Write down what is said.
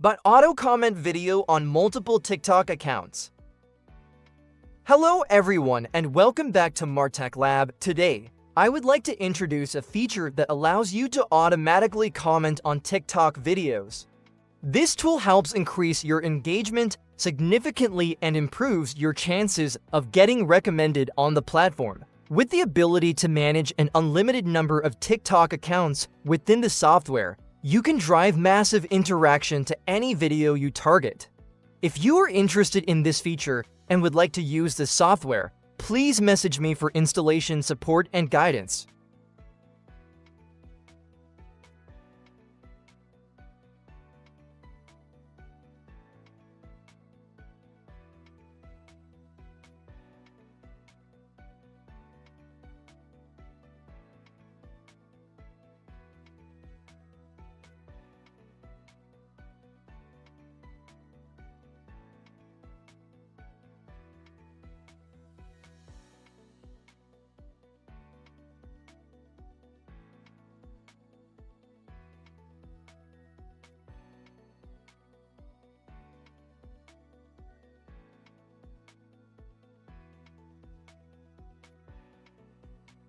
but auto-comment video on multiple TikTok accounts. Hello everyone and welcome back to Martech Lab. Today, I would like to introduce a feature that allows you to automatically comment on TikTok videos. This tool helps increase your engagement significantly and improves your chances of getting recommended on the platform. With the ability to manage an unlimited number of TikTok accounts within the software, you can drive massive interaction to any video you target. If you are interested in this feature and would like to use the software, please message me for installation support and guidance.